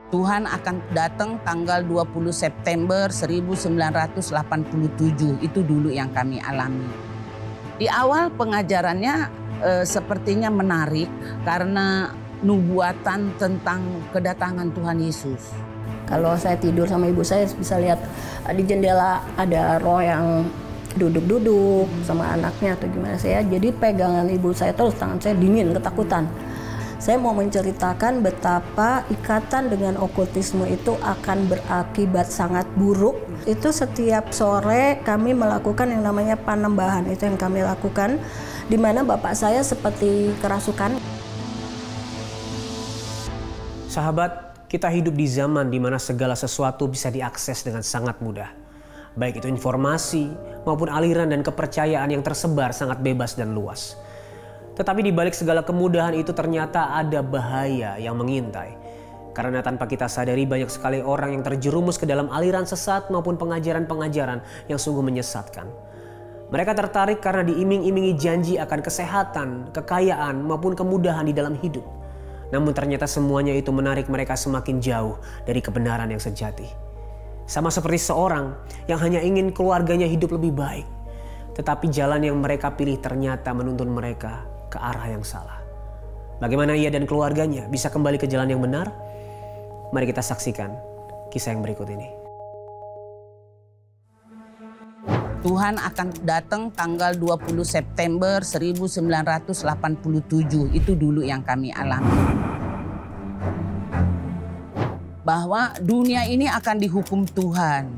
Tuhan akan datang tanggal 20 September 1987. Itu dulu yang kami alami. Di awal pengajarannya sepertinya menarik karena nubuatan tentang kedatangan Tuhan Yesus. Kalau saya tidur sama ibu saya bisa lihat di jendela ada roh yang duduk-duduk sama anaknya atau gimana. Saya jadi pegangan ibu saya terus, tangan saya dingin, ketakutan. Saya mau menceritakan betapa ikatan dengan okultisme itu akan berakibat sangat buruk. Itu setiap sore kami melakukan yang namanya panembahan. Itu yang kami lakukan, di mana bapak saya seperti kerasukan. Sahabat, kita hidup di zaman di mana segala sesuatu bisa diakses dengan sangat mudah. Baik itu informasi maupun aliran dan kepercayaan yang tersebar sangat bebas dan luas. Tetapi di balik segala kemudahan itu ternyata ada bahaya yang mengintai. Karena tanpa kita sadari banyak sekali orang yang terjerumus ke dalam aliran sesat maupun pengajaran-pengajaran yang sungguh menyesatkan. Mereka tertarik karena diiming-imingi janji akan kesehatan, kekayaan maupun kemudahan di dalam hidup. Namun ternyata semuanya itu menarik mereka semakin jauh dari kebenaran yang sejati. Sama seperti seorang yang hanya ingin keluarganya hidup lebih baik. Tetapi jalan yang mereka pilih ternyata menuntun mereka ke arah yang salah. Bagaimana ia dan keluarganya bisa kembali ke jalan yang benar? Mari kita saksikan kisah yang berikut ini. Tuhan akan datang tanggal 20 September 1987. Itu dulu yang kami alami. Bahwa dunia ini akan dihukum Tuhan.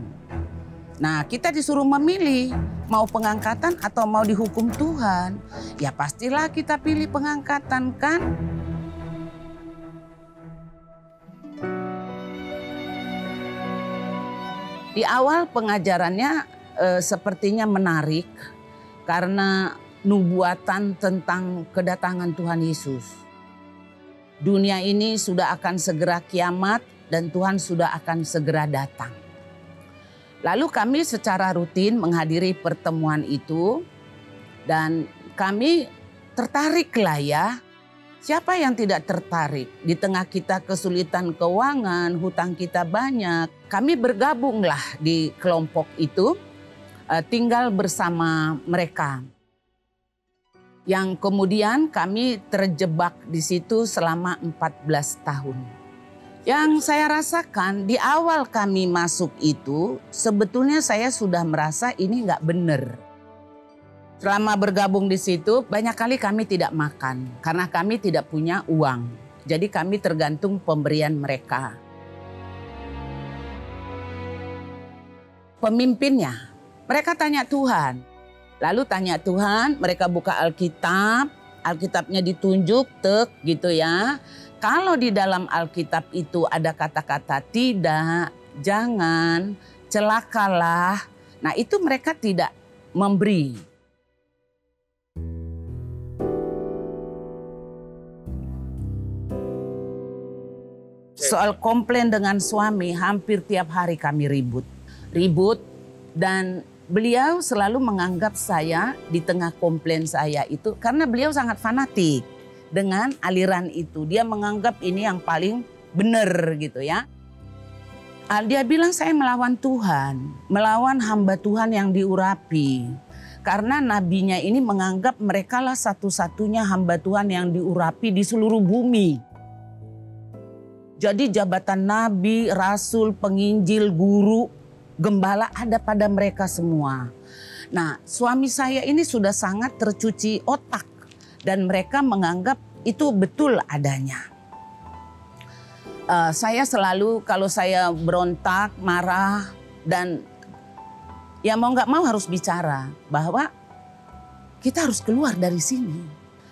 Nah, kita disuruh memilih mau pengangkatan atau mau dihukum Tuhan. Ya pastilah kita pilih pengangkatan, kan? Di awal pengajarannya sepertinya menarik karena nubuatan tentang kedatangan Tuhan Yesus. Dunia ini sudah akan segera kiamat dan Tuhan sudah akan segera datang. Lalu kami secara rutin menghadiri pertemuan itu dan kami tertarik lah ya. Siapa yang tidak tertarik? Di tengah kita kesulitan keuangan, hutang kita banyak. Kami bergabunglah di kelompok itu, tinggal bersama mereka. Yang kemudian kami terjebak di situ selama 14 tahun. Yang saya rasakan di awal kami masuk itu, sebetulnya saya sudah merasa ini nggak benar. Selama bergabung di situ, banyak kali kami tidak makan karena kami tidak punya uang. Jadi kami tergantung pemberian mereka. Pemimpinnya, mereka tanya Tuhan. Lalu tanya Tuhan, mereka buka Alkitab, Alkitabnya ditunjuk, gitu ya. Kalau di dalam Alkitab itu ada kata-kata tidak, jangan, celakalah. Nah itu mereka tidak memberi. Soal komplain dengan suami, hampir tiap hari kami ribut. Dan beliau selalu menganggap saya di tengah komplain saya itu, karena beliau sangat fanatik dengan aliran itu. Dia menganggap ini yang paling benar gitu ya. Dia bilang saya melawan Tuhan, melawan hamba Tuhan yang diurapi. Karena nabinya ini menganggap merekalah satu-satunya hamba Tuhan yang diurapi di seluruh bumi. Jadi jabatan nabi, rasul, penginjil, guru, gembala ada pada mereka semua. Nah, suami saya ini sudah sangat tercuci otak. Dan mereka menganggap itu betul adanya. Saya selalu kalau saya berontak, marah, dan ya mau nggak mau harus bicara bahwa kita harus keluar dari sini.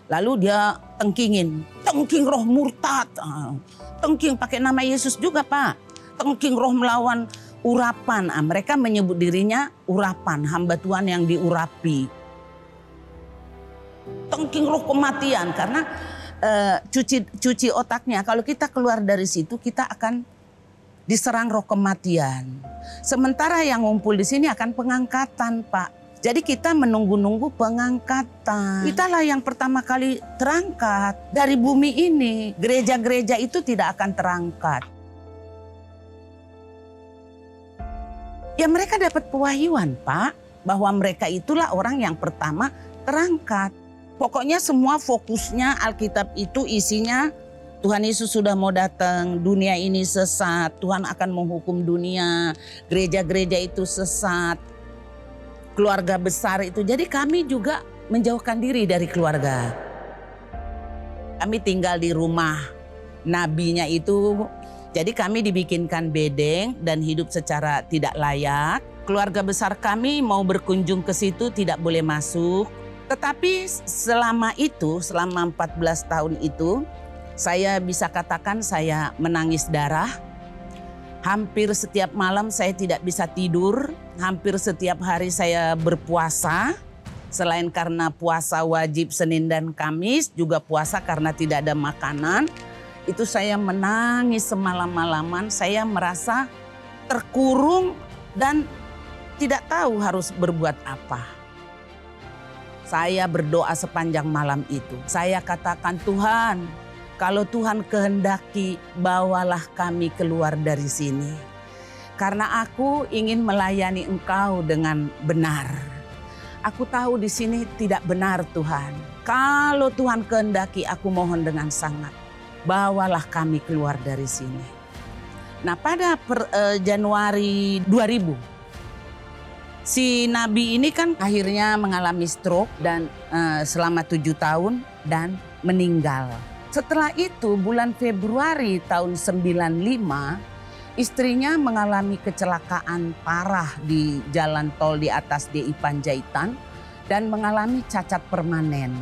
Lalu dia tengking roh murtad, tengking pakai nama Yesus juga Pak, tengking roh melawan urapan. Mereka menyebut dirinya urapan, hamba Tuhan yang diurapi. Tengking roh kematian karena cuci otaknya. Kalau kita keluar dari situ kita akan diserang roh kematian. Sementara yang ngumpul di sini akan pengangkatan Pak. Jadi kita menunggu-nunggu pengangkatan. Kitalah yang pertama kali terangkat dari bumi ini. Gereja-gereja itu tidak akan terangkat. Ya mereka dapat pewahyuan, Pak, bahwa mereka itulah orang yang pertama terangkat. Pokoknya semua fokusnya Alkitab itu isinya Tuhan Yesus sudah mau datang, dunia ini sesat, Tuhan akan menghukum dunia, gereja-gereja itu sesat, keluarga besar itu. Jadi kami juga menjauhkan diri dari keluarga. Kami tinggal di rumah nabinya itu, jadi kami dibikinkan bedeng dan hidup secara tidak layak. Keluarga besar kami mau berkunjung ke situ tidak boleh masuk. Tetapi selama itu, selama 14 tahun itu, saya bisa katakan saya menangis darah. Hampir setiap malam saya tidak bisa tidur. Hampir setiap hari saya berpuasa. Selain karena puasa wajib Senin dan Kamis, juga puasa karena tidak ada makanan. Itu saya menangis semalam-malaman. Saya merasa terkurung dan tidak tahu harus berbuat apa. Saya berdoa sepanjang malam itu. Saya katakan, Tuhan, kalau Tuhan kehendaki, bawalah kami keluar dari sini. Karena aku ingin melayani Engkau dengan benar. Aku tahu di sini tidak benar, Tuhan. Kalau Tuhan kehendaki, aku mohon dengan sangat, bawalah kami keluar dari sini. Nah, pada Januari 2000, si nabi ini kan akhirnya mengalami stroke dan selama 7 tahun dan meninggal. Setelah itu bulan Februari tahun 95, istrinya mengalami kecelakaan parah di jalan tol di atas DI Panjaitan dan mengalami cacat permanen.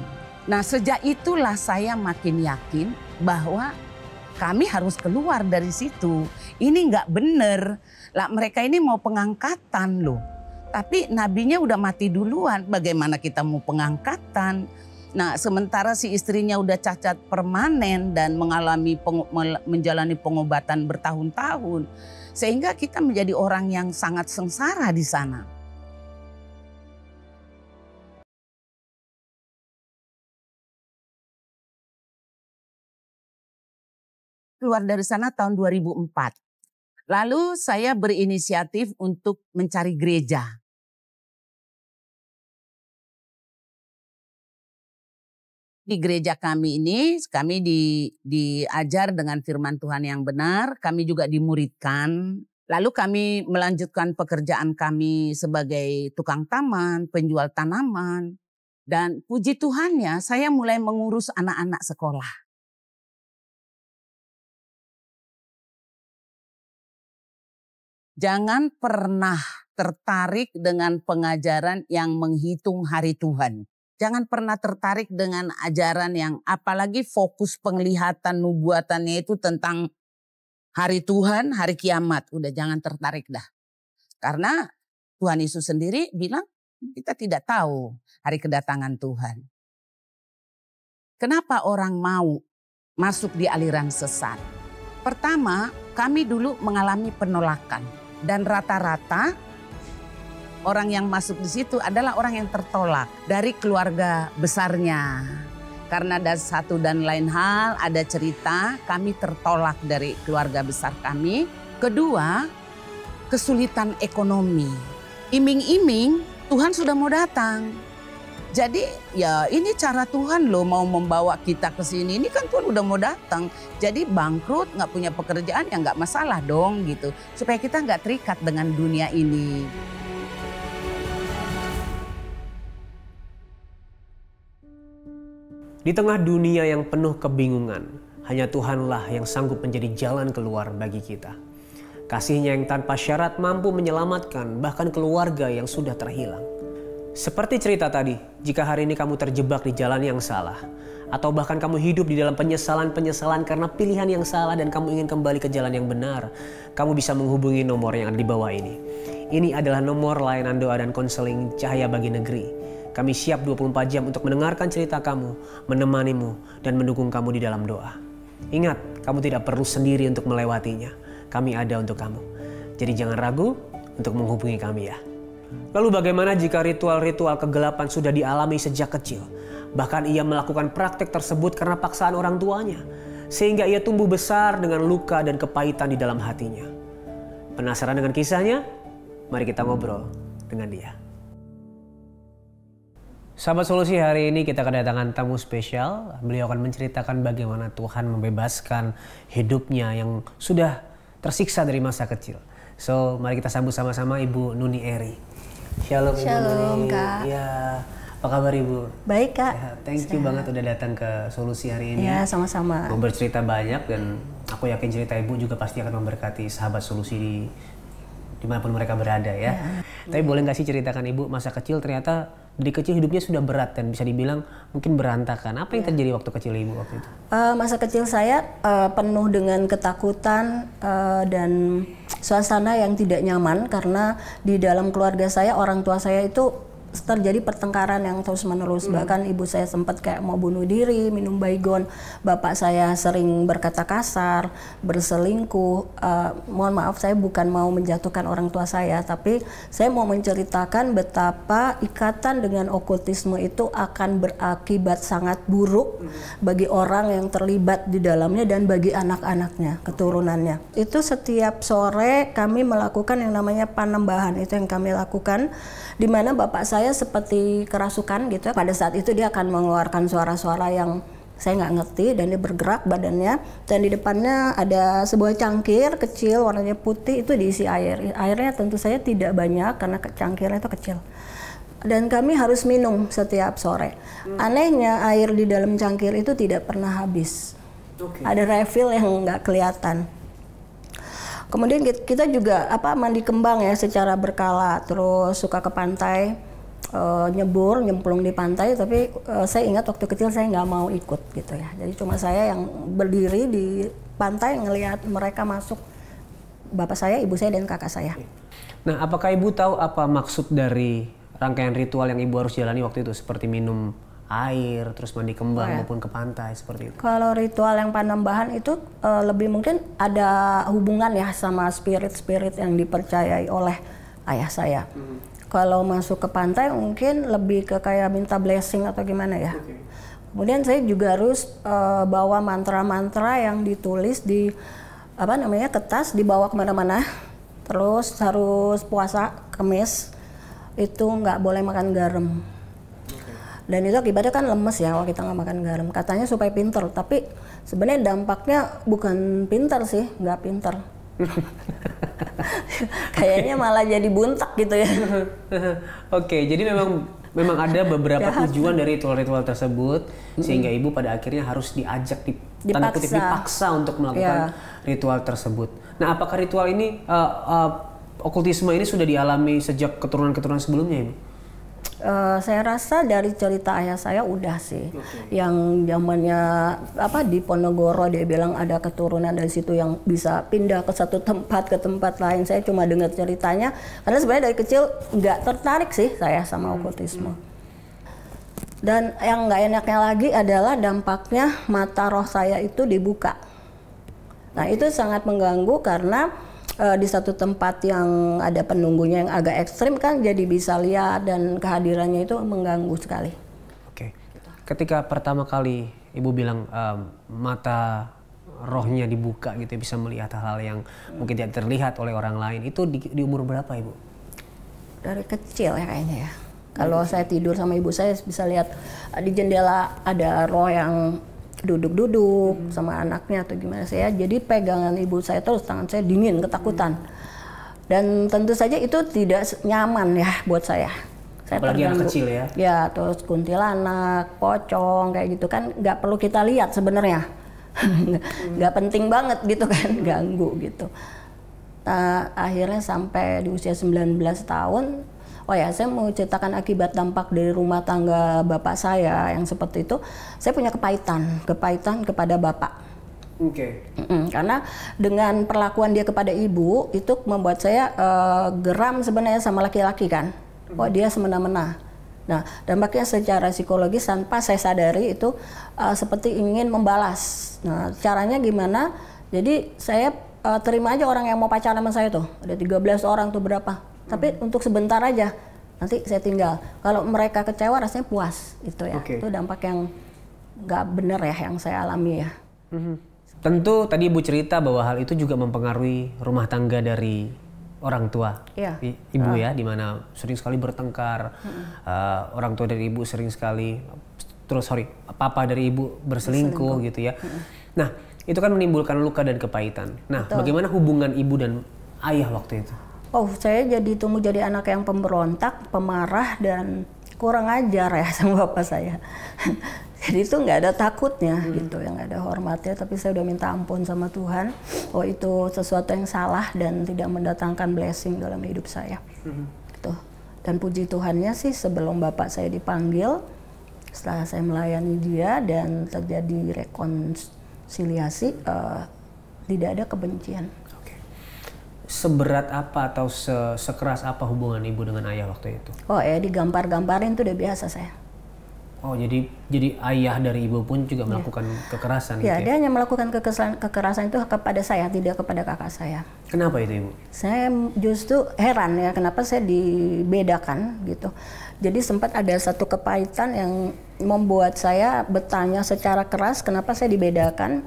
Nah, sejak itulah saya makin yakin bahwa kami harus keluar dari situ. Ini nggak bener. Lah mereka ini mau pengangkatan loh. Tapi nabinya udah mati duluan, bagaimana kita mau pengangkatan? Nah, sementara si istrinya udah cacat permanen dan menjalani pengobatan bertahun-tahun. Sehingga kita menjadi orang yang sangat sengsara di sana. Keluar dari sana tahun 2004. Lalu saya berinisiatif untuk mencari gereja. Di gereja kami ini, kami diajar dengan firman Tuhan yang benar, kami juga dimuridkan. Lalu kami melanjutkan pekerjaan kami sebagai tukang taman, penjual tanaman. Dan puji Tuhannya saya mulai mengurus anak-anak sekolah. Jangan pernah tertarik dengan pengajaran yang menghitung hari Tuhan. Jangan pernah tertarik dengan ajaran yang apalagi fokus penglihatan nubuatannya itu tentang hari Tuhan, hari kiamat. Udah jangan tertarik dah. Karena Tuhan Yesus sendiri bilang kita tidak tahu hari kedatangan Tuhan. Kenapa orang mau masuk di aliran sesat? Pertama, kami dulu mengalami penolakan. Dan rata-rata orang yang masuk di situ adalah orang yang tertolak dari keluarga besarnya. Karena ada satu dan lain hal, ada cerita kami tertolak dari keluarga besar kami. Kedua, kesulitan ekonomi. Iming-iming Tuhan sudah mau datang. Jadi ya ini cara Tuhan loh mau membawa kita ke sini. Ini kan Tuhan udah mau datang. Jadi bangkrut, nggak punya pekerjaan ya nggak masalah dong gitu. Supaya kita nggak terikat dengan dunia ini. Di tengah dunia yang penuh kebingungan, hanya Tuhanlah yang sanggup menjadi jalan keluar bagi kita. Kasih-Nya yang tanpa syarat mampu menyelamatkan bahkan keluarga yang sudah terhilang. Seperti cerita tadi, jika hari ini kamu terjebak di jalan yang salah, atau bahkan kamu hidup di dalam penyesalan-penyesalan karena pilihan yang salah dan kamu ingin kembali ke jalan yang benar, kamu bisa menghubungi nomor yang ada di bawah ini. Ini adalah nomor layanan doa dan konseling Cahaya Bagi Negeri. Kami siap 24 jam untuk mendengarkan cerita kamu, menemanimu, dan mendukung kamu di dalam doa. Ingat, kamu tidak perlu sendiri untuk melewatinya. Kami ada untuk kamu. Jadi jangan ragu untuk menghubungi kami ya. Lalu bagaimana jika ritual-ritual kegelapan sudah dialami sejak kecil? Bahkan ia melakukan praktek tersebut karena paksaan orang tuanya. Sehingga ia tumbuh besar dengan luka dan kepahitan di dalam hatinya. Penasaran dengan kisahnya? Mari kita ngobrol dengan dia. Sahabat Solusi, hari ini kita kedatangan tamu spesial. Beliau akan menceritakan bagaimana Tuhan membebaskan hidupnya yang sudah tersiksa dari masa kecil. So, mari kita sambut sama-sama Ibu Nuni Eri. Shalom, Shalom, Ibu Nuni. Kak. Ya, apa kabar Ibu? Baik, Kak. Ya, thank you banget udah datang ke Solusi hari ini. Ya, sama-sama. Mau bercerita banyak dan aku yakin cerita Ibu juga pasti akan memberkati sahabat Solusi dimanapun mereka berada ya. Tapi boleh nggak sih ceritakan Ibu masa kecil ternyata dari kecil hidupnya sudah berat dan bisa dibilang mungkin berantakan. Apa yang terjadi waktu kecil Ibu waktu itu? Masa kecil saya penuh dengan ketakutan dan suasana yang tidak nyaman karena di dalam keluarga saya, orang tua saya itu terjadi pertengkaran yang terus-menerus. Bahkan ibu saya sempat kayak mau bunuh diri, minum baygon. Bapak saya sering berkata kasar, berselingkuh. Mohon maaf, saya bukan mau menjatuhkan orang tua saya, tapi saya mau menceritakan betapa ikatan dengan okultisme itu akan berakibat sangat buruk bagi orang yang terlibat di dalamnya dan bagi anak-anaknya, keturunannya. Itu setiap sore kami melakukan yang namanya panembahan. Itu yang kami lakukan, di mana bapak saya seperti kerasukan gitu. Pada saat itu dia akan mengeluarkan suara-suara yang saya nggak ngerti dan dia bergerak badannya, dan di depannya ada sebuah cangkir kecil warnanya putih, itu diisi air. Airnya tentu saja tidak banyak karena cangkirnya itu kecil. Dan kami harus minum setiap sore. Anehnya air di dalam cangkir itu tidak pernah habis. Ada refill yang nggak kelihatan. Kemudian kita juga mandi kembang ya secara berkala, terus suka ke pantai, nyemplung di pantai, tapi saya ingat waktu kecil saya nggak mau ikut gitu ya. Jadi cuma saya yang berdiri di pantai ngelihat mereka masuk, bapak saya, ibu saya, dan kakak saya. Nah, apakah Ibu tahu apa maksud dari rangkaian ritual yang Ibu harus jalani waktu itu, seperti minum air, terus mandi kembang maupun ke pantai seperti itu? Kalau ritual yang panembahan itu lebih mungkin ada hubungan ya sama spirit-spirit yang dipercayai oleh ayah saya. Kalau masuk ke pantai mungkin lebih ke kayak minta blessing atau gimana ya. Kemudian saya juga harus bawa mantra-mantra yang ditulis di kertas, dibawa kemana-mana. Terus harus puasa Kamis, itu nggak boleh makan garam. Dan itu akibatnya kan lemes ya kalau kita nggak makan garam. Katanya supaya pinter, tapi sebenarnya dampaknya bukan pinter sih, nggak pinter. Kayaknya malah jadi buntak gitu ya. Oke, jadi memang ada beberapa tujuan dari ritual-ritual tersebut, sehingga Ibu pada akhirnya harus diajak, tanda kutip dipaksa untuk melakukan ritual tersebut. Nah, apakah ritual ini, okultisme ini sudah dialami sejak keturunan-keturunan sebelumnya, Ibu? Saya rasa dari cerita ayah saya udah sih, yang zamannya di Ponorogo dia bilang ada keturunan dari situ yang bisa pindah ke satu tempat ke tempat lain. Saya cuma dengar ceritanya, karena sebenarnya dari kecil nggak tertarik sih saya sama okultisme. Dan yang nggak enaknya lagi adalah dampaknya mata roh saya itu dibuka. Nah itu sangat mengganggu karena di satu tempat yang ada penunggunya yang agak ekstrim kan, jadi bisa lihat, dan kehadirannya itu mengganggu sekali. Oke. Ketika pertama kali Ibu bilang mata rohnya dibuka gitu, bisa melihat hal-hal yang mungkin tidak terlihat oleh orang lain, itu di umur berapa Ibu? Dari kecil ya kayaknya ya. Kalau saya tidur sama ibu saya bisa lihat di jendela ada roh yang duduk-duduk sama anaknya atau gimana. Saya jadi pegangan ibu saya terus, tangan saya dingin, ketakutan. Dan tentu saja itu tidak nyaman ya buat saya. Saya apalagi anak kecil ya. Ya, terus kuntilanak, pocong kayak gitu kan nggak perlu kita lihat sebenarnya. Nggak penting banget gitu kan, ganggu gitu. Nah, akhirnya sampai di usia 19 tahun, saya mau ceritakan akibat dampak dari rumah tangga bapak saya yang seperti itu. Saya punya kepahitan kepada bapak. Oke. Karena dengan perlakuan dia kepada ibu itu membuat saya geram sebenarnya sama laki-laki kan. Dia semena-mena. Nah, dampaknya secara psikologis tanpa saya sadari itu seperti ingin membalas. Nah, caranya gimana? Jadi saya terima aja orang yang mau pacaran sama saya tuh. Ada 13 orang tuh berapa. Tapi untuk sebentar aja, nanti saya tinggal. Kalau mereka kecewa rasanya puas, itu ya. Itu dampak yang nggak benar ya yang saya alami ya. Tentu tadi Ibu cerita bahwa hal itu juga mempengaruhi rumah tangga dari orang tua ibu ya, di mana sering sekali bertengkar. Orang tua dari ibu sering sekali, papa dari ibu berselingkuh gitu ya. Nah, itu kan menimbulkan luka dan kepahitan. Nah, bagaimana hubungan ibu dan ayah waktu itu? Oh, saya tumbuh jadi anak yang pemberontak, pemarah, dan kurang ajar ya sama bapak saya. Jadi itu nggak ada takutnya gitu, yang nggak ada hormatnya, tapi saya udah minta ampun sama Tuhan. Oh, itu sesuatu yang salah dan tidak mendatangkan blessing dalam hidup saya. Gitu. Dan puji Tuhannya sih, sebelum bapak saya dipanggil, setelah saya melayani dia dan terjadi rekonsiliasi, tidak ada kebencian. Seberat apa atau sekeras apa hubungan ibu dengan ayah waktu itu? Oh ya, digampar-gamparin itu udah biasa saya. Oh, jadi ayah dari ibu pun juga melakukan kekerasan Ya, gitu ya? dia hanya melakukan kekerasan itu kepada saya, tidak kepada kakak saya. Kenapa itu, Ibu? Saya justru heran ya, kenapa saya dibedakan gitu. Jadi sempat ada satu kepahitan yang membuat saya bertanya secara keras kenapa saya dibedakan.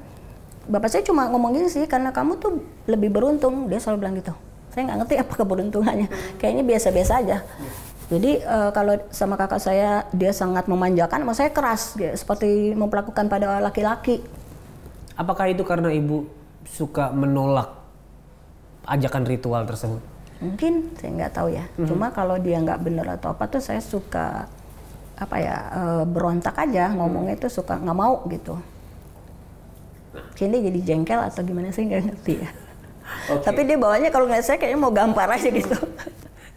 Bapak saya cuma ngomong gini sih, karena kamu tuh lebih beruntung, dia selalu bilang gitu. Saya nggak ngerti apa keberuntungannya, kayaknya biasa-biasa aja. Jadi kalau sama kakak saya, dia sangat memanjakan, sama saya keras, dia seperti memperlakukan pada laki-laki. Apakah itu karena ibu suka menolak ajakan ritual tersebut? Mungkin, saya nggak tahu ya. Cuma kalau dia nggak bener atau apa tuh saya suka berontak aja, ngomongnya itu suka nggak mau gitu. Kini jadi jengkel atau gimana sih, nggak ngerti ya. Tapi dia bawanya kalau ngeliat saya kayaknya mau gampar aja gitu.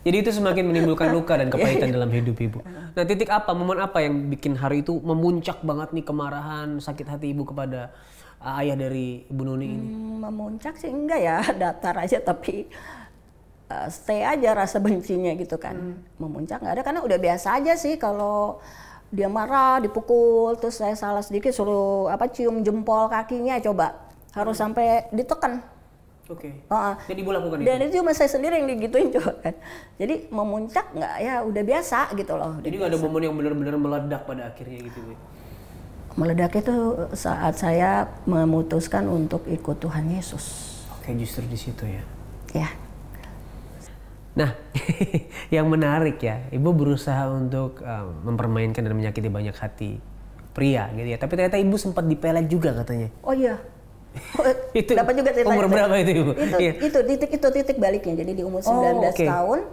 Jadi itu semakin menimbulkan luka dan kepahitan dalam hidup ibu. Nah, titik apa, momen apa yang bikin hari itu memuncak banget nih kemarahan, sakit hati ibu kepada ayah dari Ibu Nuni ini? Memuncak sih enggak ya, datar aja, tapi stay aja rasa bencinya gitu kan. Memuncak nggak ada, karena udah biasa aja sih kalau dia marah, dipukul, terus saya salah sedikit suruh cium jempol kakinya, coba harus sampai ditekan. Oke. Jadi ibu lakukan itu? Dan itu cuma saya sendiri yang digituin coba kan. Jadi memuncak nggak ya, udah biasa gitu loh. Jadi nggak ada momen yang benar-benar meledak pada akhirnya gitu? Meledak itu saat saya memutuskan untuk ikut Tuhan Yesus. Oke, justru di situ ya? Ya. Nah, yang menarik ya, ibu berusaha untuk mempermainkan dan menyakiti banyak hati pria gitu ya. Tapi ternyata ibu sempat dipelet juga katanya. Oh iya. Itu dapat juga ceritanya. Umur berapa itu ibu? Itu titik baliknya. Jadi di umur 19 tahun,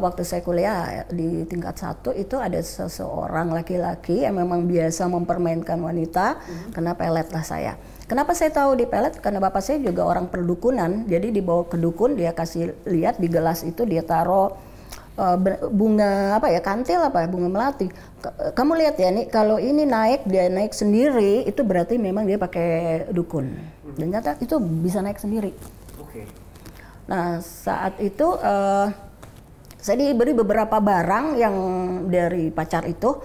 waktu saya kuliah di tingkat 1 itu ada seseorang laki-laki yang memang biasa mempermainkan wanita, kena pelet lah saya. Kenapa saya tahu di pelet? Karena bapak saya juga orang perdukunan, jadi dibawa ke dukun, dia kasih lihat di gelas itu dia taruh bunga kantil bunga melati. Kamu lihat ya nih, kalau ini dia naik sendiri, itu berarti memang dia pakai dukun. Dan ternyata itu bisa naik sendiri. Oke. Nah, saat itu saya diberi beberapa barang yang dari pacar itu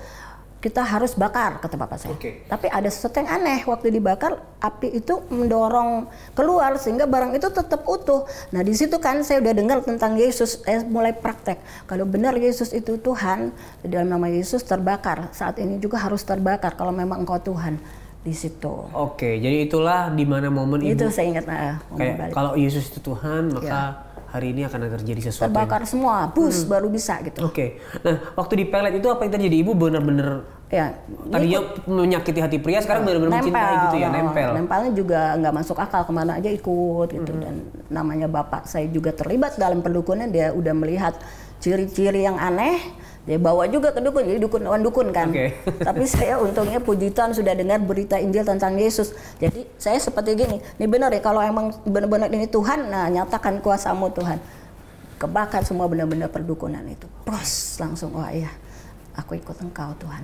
kita harus bakar, kata bapak saya. Tapi ada sesuatu yang aneh, waktu dibakar api itu mendorong keluar sehingga barang itu tetap utuh. Nah, di situ kan saya udah dengar tentang Yesus, saya mulai praktek. Kalau benar Yesus itu Tuhan, di dalam nama Yesus terbakar. Saat ini juga harus terbakar kalau memang Engkau Tuhan. Di situ. Oke, jadi itulah di mana momen itu ibu. Saya ingat kayak kalau Yesus itu Tuhan, maka hari ini akan terjadi sesuatu. Terbakar semua, baru bisa gitu. Oke. Nah, waktu di pelet itu apa yang terjadi? Ibu benar-benar tadinya menyakiti hati pria, sekarang benar-benar mencintai gitu ya, nempel. Nempelnya juga nggak masuk akal, kemana aja ikut gitu. Dan namanya bapak saya juga terlibat dalam perdukunan, dia udah melihat ciri-ciri yang aneh, dia bawa juga ke dukun, jadi dukun kan. Tapi saya untungnya puji Tuhan sudah dengar berita Injil tentang Yesus. Jadi saya seperti gini, ini benar ya, kalau emang benar-benar ini Tuhan, nah nyatakan kuasa-Mu Tuhan. Kebakar semua benar-benar perdukunan itu. Pros, langsung, wah iya, aku ikut Engkau Tuhan.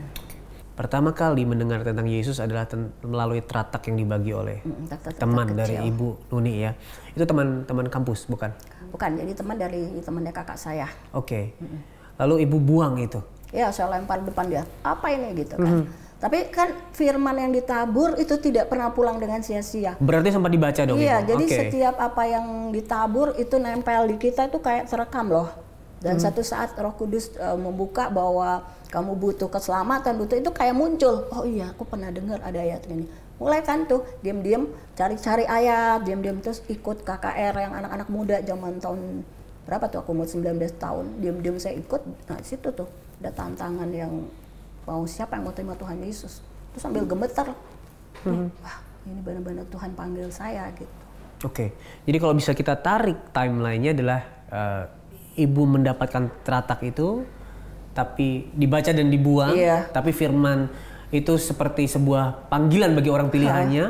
Pertama kali mendengar tentang Yesus adalah melalui teratak yang dibagi oleh teman kecil dari Ibu Nuni ya. Itu teman kampus, bukan? Bukan, jadi temannya kakak saya. Oke. Lalu ibu buang itu? Ya, saya lempar depan dia. Apa ini gitu kan? Tapi kan firman yang ditabur itu tidak pernah pulang dengan sia-sia. Berarti sempat dibaca dong? Iya, jadi setiap apa yang ditabur itu nempel di kita itu kayak terekam loh. Dan satu saat Roh Kudus membuka bahwa kamu butuh keselamatan, itu kayak muncul. Oh iya, aku pernah dengar ada ayat ini. Mulai kan tuh diam-diam cari-cari ayat, diam-diam terus ikut KKR yang anak-anak muda zaman tahun berapa tuh, aku umur 19 tahun, diam-diam saya ikut. Nah situ tuh ada tantangan yang siapa yang mau terima Tuhan Yesus. Terus sambil gemetar, wah ini benar-benar Tuhan panggil saya gitu. Oke, jadi kalau bisa kita tarik timelinenya adalah ibu mendapatkan teratak itu, tapi dibaca dan dibuang, tapi firman itu seperti sebuah panggilan bagi orang pilihannya.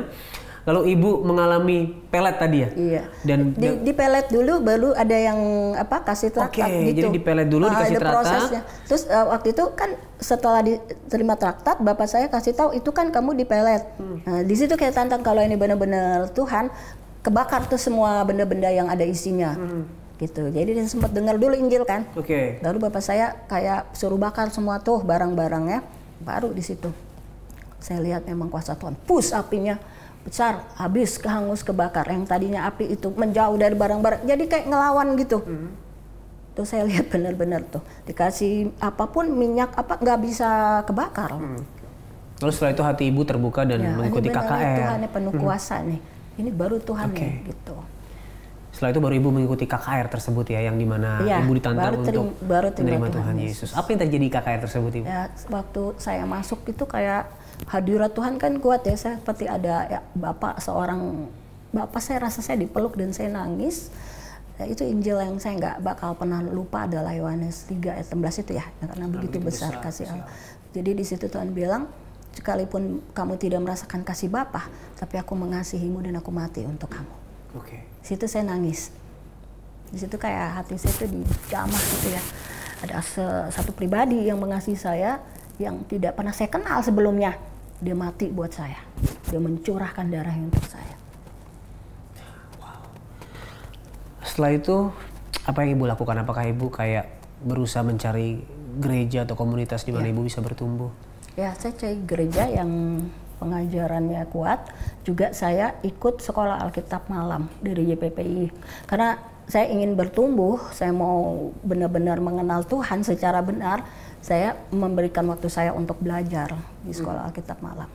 Lalu ibu mengalami pelet tadi ya? Iya. Dan di pelet dulu, baru ada yang kasih traktat gitu. Jadi di pelet dulu dikasih ada traktat. Prosesnya. Terus waktu itu kan setelah diterima traktat, bapak saya kasih tahu itu kan kamu di pelet. Nah, di situ kayak tantang kalau ini benar-benar Tuhan, kebakar tuh semua benda-benda yang ada isinya. Gitu. Jadi dia sempat dengar dulu Injil kan. Lalu bapak saya kayak suruh bakar semua tuh barang-barangnya. Baru di situ saya lihat memang kuasa Tuhan. Pus apinya besar, habis, kehangus, kebakar. Yang tadinya api itu menjauh dari barang-barang, jadi kayak ngelawan gitu. Tuh saya lihat benar-benar tuh dikasih apapun minyak apa nggak bisa kebakar. Lalu setelah itu hati ibu terbuka dan mengikuti KKR. Tuhan penuh kuasa nih. Ini baru Tuhan nih gitu. Setelah itu baru ibu mengikuti KKR tersebut ya, yang dimana ibu ditantang untuk menerima Tuhan Yesus. Apa yang terjadi di KKR tersebut ibu? Ya, waktu saya masuk itu kayak hadirat Tuhan kan kuat ya, saya seperti ada bapak saya rasa saya dipeluk dan saya nangis. Ya, itu Injil yang saya nggak bakal pernah lupa adalah Yohanes 3 ayat 16 itu ya, karena begitu besar kasih Allah. Jadi di situ Tuhan bilang, sekalipun kamu tidak merasakan kasih Bapa, tapi aku mengasihimu dan aku mati untuk kamu. Situ saya nangis. Di situ kayak hati saya itu dijamah gitu ya. Ada satu pribadi yang mengasihi saya, yang tidak pernah saya kenal sebelumnya. Dia mati buat saya. Dia mencurahkan darahnya untuk saya. Setelah itu apa yang ibu lakukan? Apakah ibu kayak berusaha mencari gereja atau komunitas di mana ibu bisa bertumbuh? Ya, saya cari gereja yang pengajarannya kuat. Juga saya ikut sekolah Alkitab malam dari YPPI. Karena saya ingin bertumbuh, saya mau benar-benar mengenal Tuhan secara benar. Saya memberikan waktu saya untuk belajar di sekolah Alkitab malam,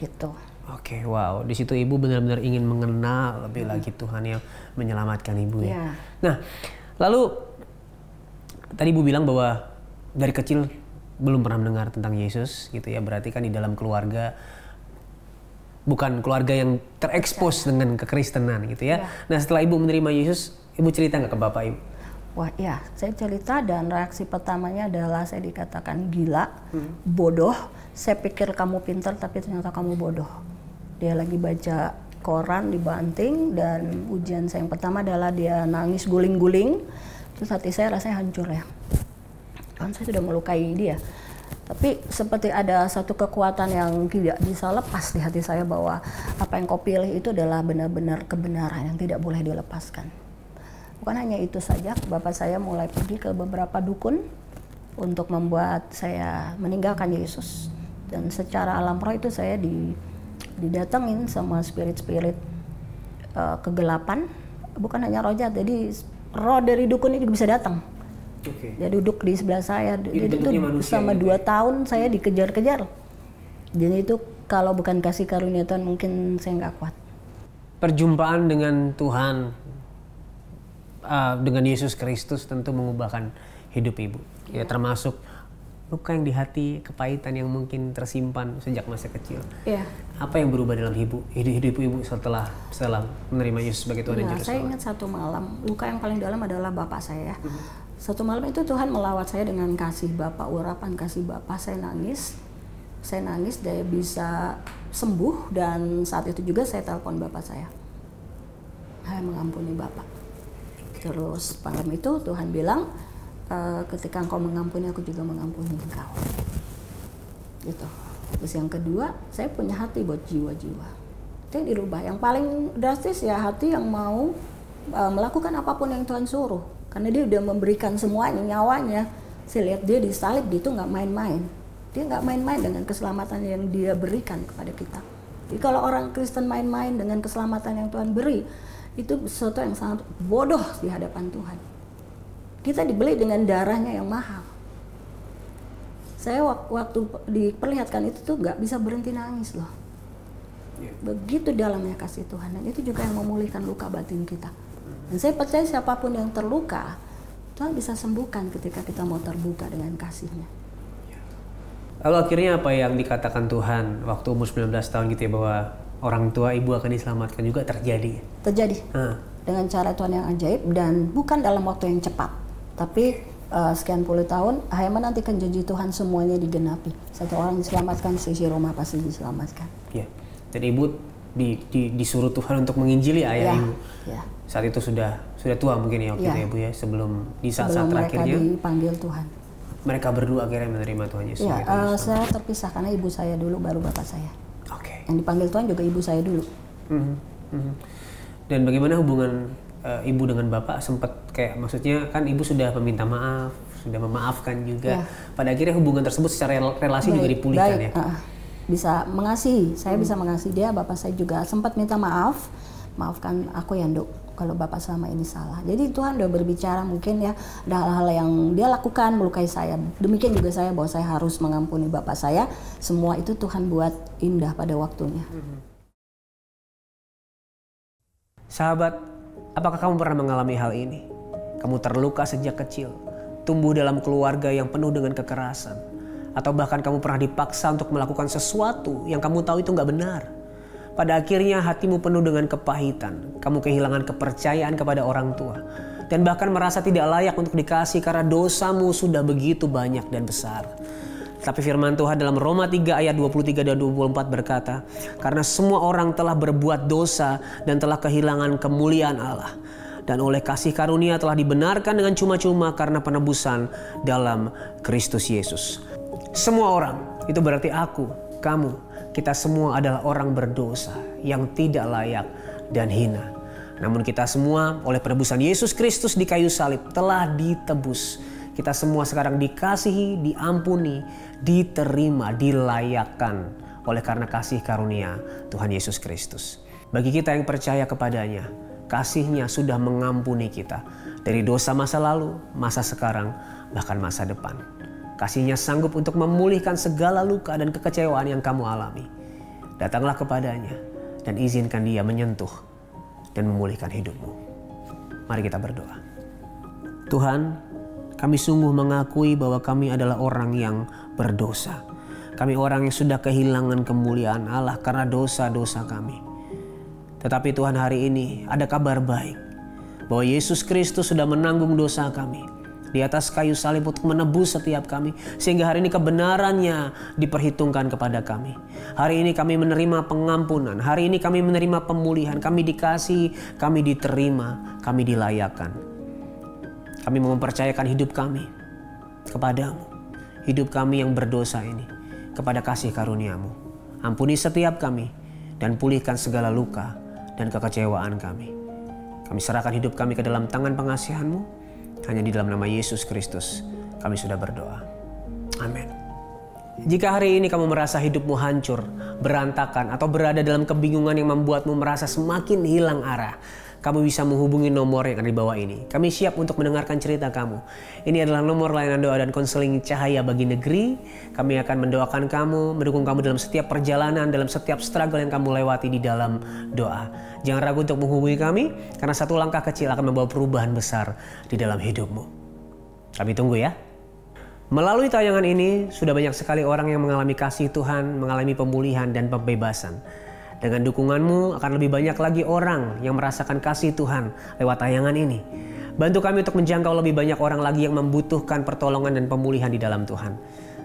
gitu. Wow. Di situ ibu benar-benar ingin mengenal lebih lagi Tuhan yang menyelamatkan ibu ya. Nah, lalu tadi ibu bilang bahwa dari kecil belum pernah mendengar tentang Yesus, gitu ya. Berarti kan di dalam keluarga bukan keluarga yang terekspos dengan kekristenan, gitu ya. Nah, setelah ibu menerima Yesus, ibu cerita nggak ke bapak ibu? Wah ya, saya cerita dan reaksi pertamanya adalah saya dikatakan gila, bodoh. Saya pikir kamu pintar tapi ternyata kamu bodoh. Dia lagi baca koran dibanting dan ujian saya yang pertama adalah dia nangis guling-guling. Terus hati saya rasanya hancur ya. Kan saya sudah melukai dia. Tapi seperti ada satu kekuatan yang tidak bisa lepas di hati saya bahwa apa yang kau pilih itu adalah benar-benar kebenaran yang tidak boleh dilepaskan. Bukan hanya itu saja, bapak saya mulai pergi ke beberapa dukun untuk membuat saya meninggalkan Yesus. Dan secara alam roh itu saya didatengin sama spirit-spirit kegelapan. Bukan hanya roh jahat, jadi roh dari dukun ini bisa datang. Dia duduk di sebelah saya. Jadi itu selama 2 tahun saya dikejar-kejar. Jadi itu kalau bukan kasih karunia Tuhan mungkin saya nggak kuat. Perjumpaan dengan Tuhan, dengan Yesus Kristus tentu mengubahkan hidup ibu. Ya, termasuk luka yang di hati, kepahitan yang mungkin tersimpan sejak masa kecil. Apa yang berubah dalam hidup ibu setelah menerima Yesus sebagai Tuhan dan Juru Selamat? Saya ingat satu malam, luka yang paling dalam adalah bapak saya. Satu malam itu Tuhan melawat saya dengan kasih Bapa, urapan kasih Bapa. Saya nangis, dia bisa sembuh, dan saat itu juga saya telepon bapak saya. Saya mengampuni bapak. Terus malam itu Tuhan bilang, ketika engkau mengampuni, aku juga mengampuni engkau. Gitu. Terus yang kedua, saya punya hati buat jiwa-jiwa. Itu yang dirubah. Yang paling drastis ya hati yang mau melakukan apapun yang Tuhan suruh. Karena dia udah memberikan semuanya, nyawanya. Saya lihat dia disalib, dia itu nggak main-main. Dia nggak main-main dengan keselamatan yang dia berikan kepada kita. Jadi kalau orang Kristen main-main dengan keselamatan yang Tuhan beri, itu sesuatu yang sangat bodoh di hadapan Tuhan. Kita dibeli dengan darahnya yang mahal. Saya waktu diperlihatkan itu tuh nggak bisa berhenti nangis loh. Begitu dalamnya kasih Tuhan, dan itu juga yang memulihkan luka batin kita. Dan saya percaya siapapun yang terluka, Tuhan bisa sembuhkan ketika kita mau terbuka dengan kasih-Nya. Lalu akhirnya apa yang dikatakan Tuhan waktu umur 19 tahun gitu ya, bahwa orang tua ibu akan diselamatkan juga terjadi? Terjadi. Dengan cara Tuhan yang ajaib, dan bukan dalam waktu yang cepat. Tapi sekian puluh tahun, saya menantikan janji Tuhan semuanya digenapi. Satu orang diselamatkan, sisi Roma pasti diselamatkan. Ya. Jadi ibu disuruh Tuhan untuk menginjili ayah ibu. Ya. Saat itu sudah tua mungkin ya waktu itu ya Bu ya, sebelum di saat-saat terakhirnya. Mereka dipanggil Tuhan. Mereka berdua akhirnya menerima Tuhan Yesus. Ya, saya terpisah karena ibu saya dulu, baru bapak saya. Oke. Yang dipanggil Tuhan juga ibu saya dulu. Dan bagaimana hubungan ibu dengan bapak? Sempat kayak, maksudnya kan ibu sudah meminta maaf, sudah memaafkan juga. Pada akhirnya hubungan tersebut secara relasi juga dipulihkan ya. Bisa mengasihi, saya bisa mengasihi dia. Bapak saya juga sempat minta maaf, maafkan aku ya Nduk, kalau bapak selama ini salah. Jadi Tuhan udah berbicara, mungkin ya ada hal-hal yang dia lakukan melukai saya. Demikian juga saya, bahwa saya harus mengampuni bapak saya. Semua itu Tuhan buat indah pada waktunya. Sahabat, apakah kamu pernah mengalami hal ini? Kamu terluka sejak kecil, tumbuh dalam keluarga yang penuh dengan kekerasan, atau bahkan kamu pernah dipaksa untuk melakukan sesuatu yang kamu tahu itu nggak benar. Pada akhirnya hatimu penuh dengan kepahitan, kamu kehilangan kepercayaan kepada orang tua, dan bahkan merasa tidak layak untuk dikasih karena dosamu sudah begitu banyak dan besar. Tapi firman Tuhan dalam Roma 3 ayat 23 dan 24 berkata, karena semua orang telah berbuat dosa dan telah kehilangan kemuliaan Allah, dan oleh kasih karunia telah dibenarkan dengan cuma-cuma karena penebusan dalam Kristus Yesus. Semua orang, itu berarti aku, kamu, kita semua adalah orang berdosa yang tidak layak dan hina. Namun kita semua oleh penebusan Yesus Kristus di kayu salib telah ditebus. Kita semua sekarang dikasihi, diampuni, diterima, dilayakkan oleh karena kasih karunia Tuhan Yesus Kristus. Bagi kita yang percaya kepadanya, kasih-Nya sudah mengampuni kita dari dosa masa lalu, masa sekarang, bahkan masa depan. Kasih-Nya sanggup untuk memulihkan segala luka dan kekecewaan yang kamu alami. Datanglah kepadanya dan izinkan Dia menyentuh dan memulihkan hidupmu. Mari kita berdoa. Tuhan, kami sungguh mengakui bahwa kami adalah orang yang berdosa. Kami orang yang sudah kehilangan kemuliaan Allah karena dosa-dosa kami. Tetapi Tuhan, hari ini ada kabar baik bahwa Yesus Kristus sudah menanggung dosa kami di atas kayu salib untuk menebus setiap kami, sehingga hari ini kebenarannya diperhitungkan kepada kami. Hari ini kami menerima pengampunan, hari ini kami menerima pemulihan, kami dikasihi, kami diterima, kami dilayakkan. Kami mau mempercayakan hidup kami kepadamu, hidup kami yang berdosa ini kepada kasih karunia-Mu. Ampuni setiap kami dan pulihkan segala luka dan kekecewaan kami. Kami serahkan hidup kami ke dalam tangan pengasihan-Mu. Hanya di dalam nama Yesus Kristus kami sudah berdoa. Amin. Jika hari ini kamu merasa hidupmu hancur, berantakan, atau berada dalam kebingungan yang membuatmu merasa semakin hilang arah, kamu bisa menghubungi nomor yang ada di bawah ini. Kami siap untuk mendengarkan cerita kamu. Ini adalah nomor layanan doa dan konseling Cahaya Bagi Negeri. Kami akan mendoakan kamu, mendukung kamu dalam setiap perjalanan, dalam setiap struggle yang kamu lewati di dalam doa. Jangan ragu untuk menghubungi kami, karena satu langkah kecil akan membawa perubahan besar di dalam hidupmu. Kami tunggu ya. Melalui tayangan ini, sudah banyak sekali orang yang mengalami kasih Tuhan, mengalami pemulihan dan pembebasan. Dengan dukunganmu akan lebih banyak lagi orang yang merasakan kasih Tuhan lewat tayangan ini. Bantu kami untuk menjangkau lebih banyak orang lagi yang membutuhkan pertolongan dan pemulihan di dalam Tuhan.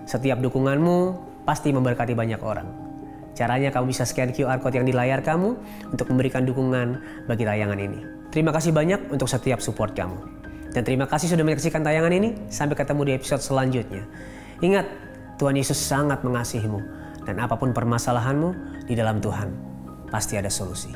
Setiap dukunganmu pasti memberkati banyak orang. Caranya kamu bisa scan QR Code yang di layar kamu untuk memberikan dukungan bagi tayangan ini. Terima kasih banyak untuk setiap support kamu. Dan terima kasih sudah menyaksikan tayangan ini. Sampai ketemu di episode selanjutnya. Ingat, Tuhan Yesus sangat mengasihimu. Dan apapun permasalahanmu, di dalam Tuhan pasti ada solusi.